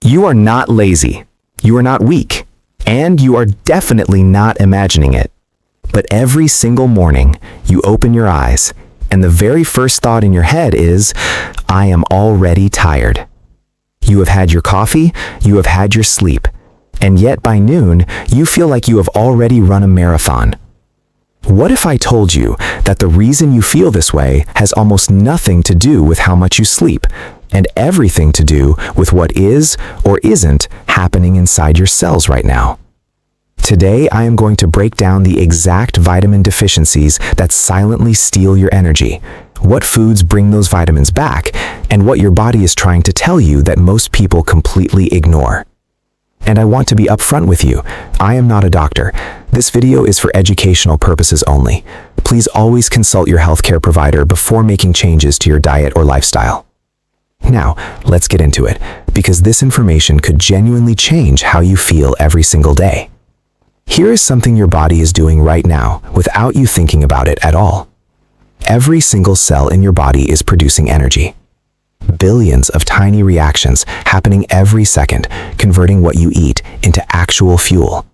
You are not lazy, you are not weak, and you are definitely not imagining it. But every single morning, you open your eyes, and the very first thought in your head is, I am already tired. You have had your coffee, you have had your sleep, and yet by noon, you feel like you have already run a marathon. What if I told you that the reason you feel this way has almost nothing to do with how much you sleep, and everything to do with what is or isn't happening inside your cells right now? Today, I am going to break down the exact vitamin deficiencies that silently steal your energy, what foods bring those vitamins back, and what your body is trying to tell you that most people completely ignore. And I want to be upfront with you, I am not a doctor. This video is for educational purposes only. Please always consult your healthcare provider before making changes to your diet or lifestyle. Now, let's get into it, because this information could genuinely change how you feel every single day. Here is something your body is doing right now without you thinking about it at all. Every single cell in your body is producing energy. Billions of tiny reactions happening every second, converting what you eat into actual fuel.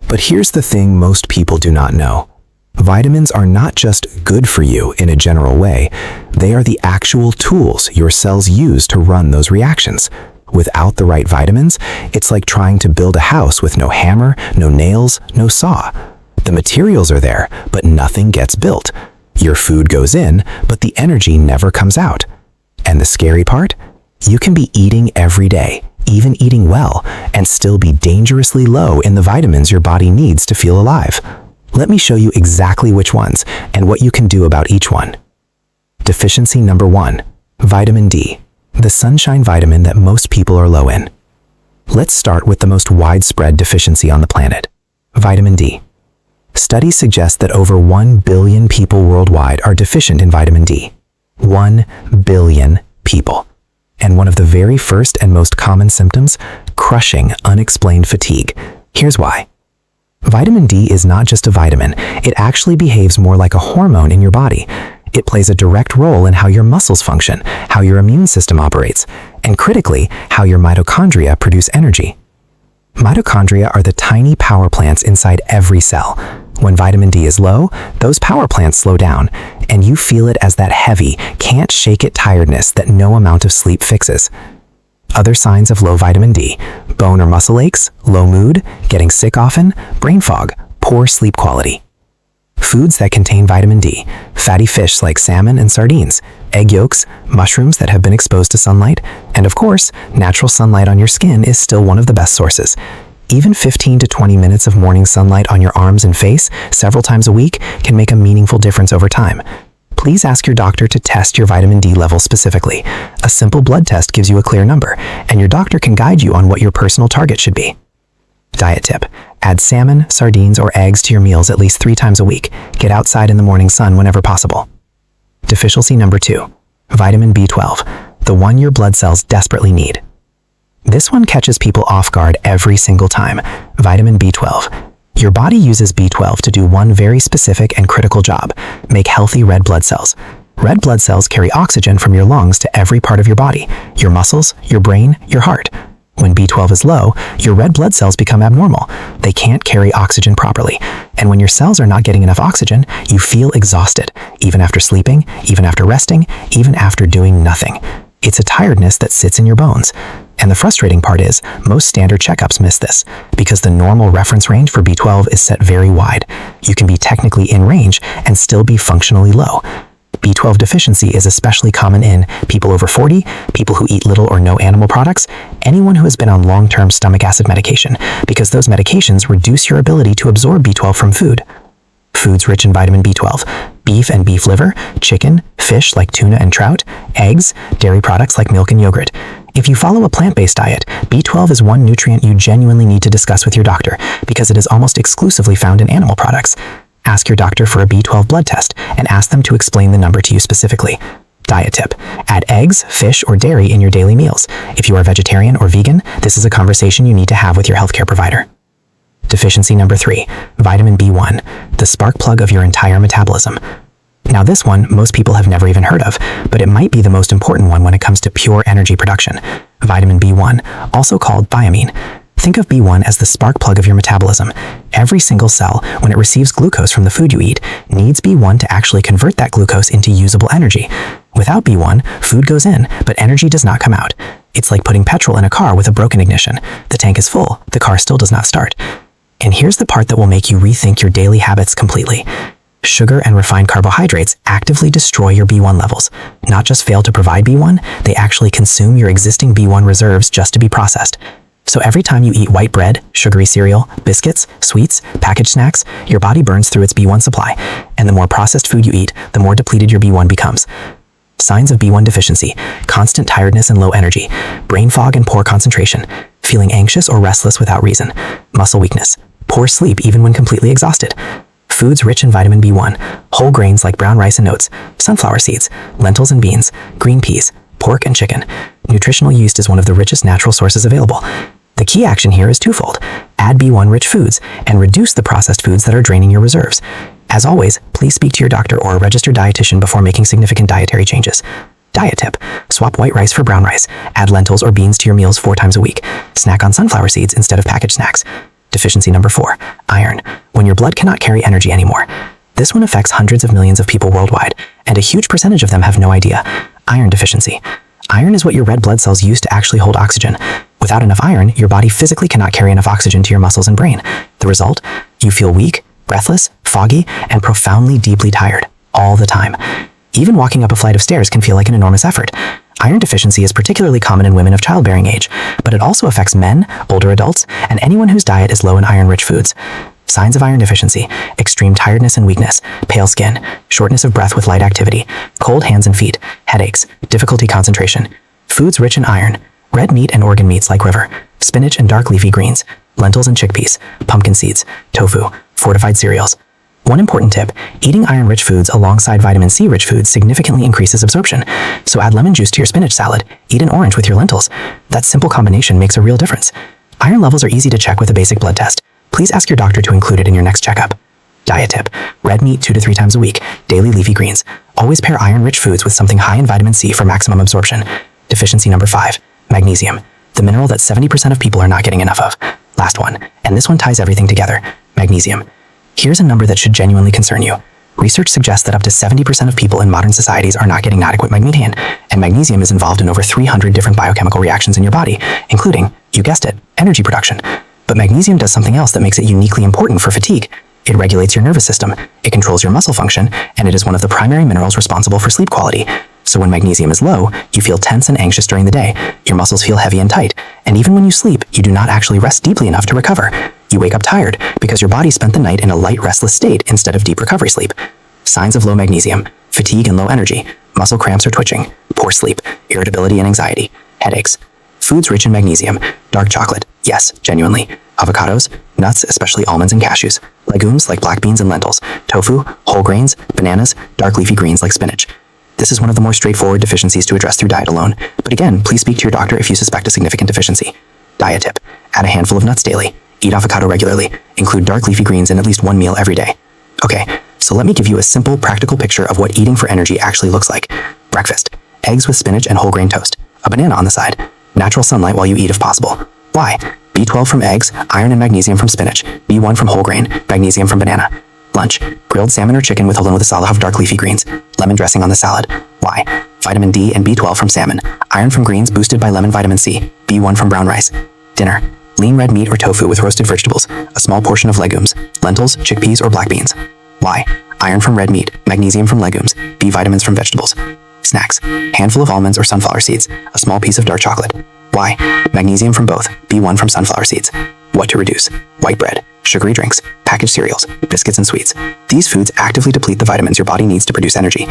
But here's the thing most people do not know. Vitamins are not just good for you in a general way, they are the actual tools your cells use to run those reactions. Without the right vitamins, it's like trying to build a house with no hammer, no nails, no saw. The materials are there, but nothing gets built. Your food goes in, but the energy never comes out. And the scary part? You can be eating every day, even eating well, and still be dangerously low in the vitamins your body needs to feel alive. Let me show you exactly which ones and what you can do about each one. Deficiency number 1, vitamin D, the sunshine vitamin that most people are low in. Let's start with the most widespread deficiency on the planet, vitamin D. Studies suggest that over 1 billion people worldwide are deficient in vitamin D. 1 billion people. And one of the very first and most common symptoms, crushing, unexplained fatigue. Here's why. Vitamin D is not just a vitamin, it actually behaves more like a hormone in your body. It plays a direct role in how your muscles function, how your immune system operates, and critically, how your mitochondria produce energy. Mitochondria are the tiny power plants inside every cell. When vitamin D is low, those power plants slow down, and you feel it as that heavy, can't shake it tiredness that no amount of sleep fixes. Other signs of low vitamin D: bone or muscle aches, low mood, getting sick often, brain fog, poor sleep quality. Foods that contain vitamin D: fatty fish like salmon and sardines, egg yolks, mushrooms that have been exposed to sunlight, and of course, natural sunlight on your skin is still one of the best sources. Even 15 to 20 minutes of morning sunlight on your arms and face several times a week can make a meaningful difference over time. Please ask your doctor to test your vitamin D level specifically. A simple blood test gives you a clear number, and your doctor can guide you on what your personal target should be. Diet tip: add salmon, sardines, or eggs to your meals at least 3 times a week. Get outside in the morning sun whenever possible. Deficiency number 2, vitamin B12, the one your blood cells desperately need. This one catches people off guard every single time. Vitamin B12. Your body uses B12 to do one very specific and critical job: make healthy red blood cells. Red blood cells carry oxygen from your lungs to every part of your body, your muscles, your brain, your heart. When B12 is low, your red blood cells become abnormal. They can't carry oxygen properly. And when your cells are not getting enough oxygen, you feel exhausted, even after sleeping, even after resting, even after doing nothing. It's a tiredness that sits in your bones. And the frustrating part is, most standard checkups miss this, because the normal reference range for B12 is set very wide. You can be technically in range and still be functionally low. B12 deficiency is especially common in people over 40, people who eat little or no animal products, anyone who has been on long-term stomach acid medication, because those medications reduce your ability to absorb B12 from food. Foods rich in vitamin B12: beef and beef liver, chicken, fish like tuna and trout, eggs, dairy products like milk and yogurt. If you follow a plant-based diet, B12 is one nutrient you genuinely need to discuss with your doctor, because it is almost exclusively found in animal products. Ask your doctor for a B12 blood test and ask them to explain the number to you specifically. Diet tip: add eggs, fish, or dairy in your daily meals. If you are vegetarian or vegan, this is a conversation you need to have with your healthcare provider. Deficiency number 3, vitamin B1, the spark plug of your entire metabolism. Now this one, most people have never even heard of, but it might be the most important one when it comes to pure energy production. Vitamin B1, also called thiamine. Think of B1 as the spark plug of your metabolism. Every single cell, when it receives glucose from the food you eat, needs B1 to actually convert that glucose into usable energy. Without B1, food goes in, but energy does not come out. It's like putting petrol in a car with a broken ignition. The tank is full, the car still does not start. And here's the part that will make you rethink your daily habits completely. Sugar and refined carbohydrates actively destroy your B1 levels. Not just fail to provide B1, they actually consume your existing B1 reserves just to be processed. So every time you eat white bread, sugary cereal, biscuits, sweets, packaged snacks, your body burns through its B1 supply. And the more processed food you eat, the more depleted your B1 becomes. Signs of B1 deficiency: constant tiredness and low energy, brain fog and poor concentration, feeling anxious or restless without reason, muscle weakness, poor sleep even when completely exhausted. Foods rich in vitamin B1: whole grains like brown rice and oats, sunflower seeds, lentils and beans, green peas, pork and chicken. Nutritional yeast is one of the richest natural sources available. The key action here is twofold: add B1-rich foods and reduce the processed foods that are draining your reserves. As always, please speak to your doctor or a registered dietitian before making significant dietary changes. Diet tip: swap white rice for brown rice. Add lentils or beans to your meals 4 times a week. Snack on sunflower seeds instead of packaged snacks. Deficiency number 4, iron. When your blood cannot carry energy anymore. This one affects hundreds of millions of people worldwide, and a huge percentage of them have no idea. Iron deficiency. Iron is what your red blood cells use to actually hold oxygen. Without enough iron, your body physically cannot carry enough oxygen to your muscles and brain. The result? You feel weak, breathless, foggy, and profoundly deeply tired, all the time. Even walking up a flight of stairs can feel like an enormous effort. Iron deficiency is particularly common in women of childbearing age, but it also affects men, older adults, and anyone whose diet is low in iron-rich foods. Signs of iron deficiency: extreme tiredness and weakness, pale skin, shortness of breath with light activity, cold hands and feet, headaches, difficulty concentration. Foods rich in iron: red meat and organ meats like liver, spinach and dark leafy greens, lentils and chickpeas, pumpkin seeds, tofu, fortified cereals. One important tip: eating iron-rich foods alongside vitamin C-rich foods significantly increases absorption. So add lemon juice to your spinach salad, eat an orange with your lentils. That simple combination makes a real difference. Iron levels are easy to check with a basic blood test. Please ask your doctor to include it in your next checkup. Diet tip: red meat 2 to 3 times a week, daily leafy greens. Always pair iron-rich foods with something high in vitamin C for maximum absorption. Deficiency number 5, magnesium. The mineral that 70% of people are not getting enough of. Last one, and this one ties everything together: magnesium. Here's a number that should genuinely concern you. Research suggests that up to 70% of people in modern societies are not getting adequate magnesium, and magnesium is involved in over 300 different biochemical reactions in your body, including, you guessed it, energy production. But magnesium does something else that makes it uniquely important for fatigue. It regulates your nervous system, it controls your muscle function, and it is one of the primary minerals responsible for sleep quality. So when magnesium is low, you feel tense and anxious during the day, your muscles feel heavy and tight, and even when you sleep, you do not actually rest deeply enough to recover. You wake up tired because your body spent the night in a light, restless state instead of deep recovery sleep. Signs of low magnesium: fatigue and low energy, muscle cramps or twitching, poor sleep, irritability and anxiety, headaches. Foods rich in magnesium: dark chocolate, yes, genuinely, avocados, nuts, especially almonds and cashews, legumes like black beans and lentils, tofu, whole grains, bananas, dark leafy greens like spinach. This is one of the more straightforward deficiencies to address through diet alone, but again, please speak to your doctor if you suspect a significant deficiency. Diet tip: add a handful of nuts daily, eat avocado regularly, include dark leafy greens in at least one meal every day. Okay, so let me give you a simple, practical picture of what eating for energy actually looks like. Breakfast: eggs with spinach and whole grain toast, a banana on the side, natural sunlight while you eat if possible. Why? B12 from eggs, iron and magnesium from spinach, B1 from whole grain, magnesium from banana. Lunch: grilled salmon or chicken with a little salad of dark leafy greens, lemon dressing on the salad. Why? Vitamin D and B12 from salmon, iron from greens boosted by lemon vitamin C, B1 from brown rice. Dinner: lean red meat or tofu with roasted vegetables, a small portion of legumes, lentils, chickpeas, or black beans. Why? Iron from red meat, magnesium from legumes, B vitamins from vegetables. Snacks: handful of almonds or sunflower seeds, a small piece of dark chocolate. Why? Magnesium from both, B1 from sunflower seeds. What to reduce? White bread, sugary drinks, packaged cereals, biscuits and sweets. These foods actively deplete the vitamins your body needs to produce energy.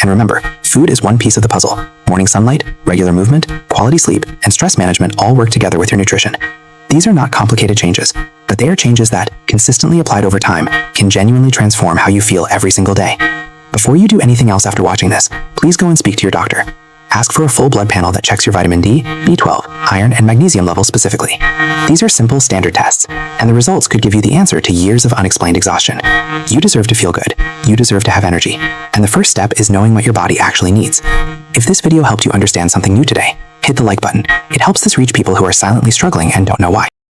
And remember, food is one piece of the puzzle. Morning sunlight, regular movement, quality sleep, and stress management all work together with your nutrition. These are not complicated changes, but they are changes that, consistently applied over time, can genuinely transform how you feel every single day. Before you do anything else after watching this, please go and speak to your doctor. Ask for a full blood panel that checks your vitamin D, B12, iron, and magnesium levels specifically. These are simple, standard tests, and the results could give you the answer to years of unexplained exhaustion. You deserve to feel good. You deserve to have energy. And the first step is knowing what your body actually needs. If this video helped you understand something new today, hit the like button. It helps this reach people who are silently struggling and don't know why.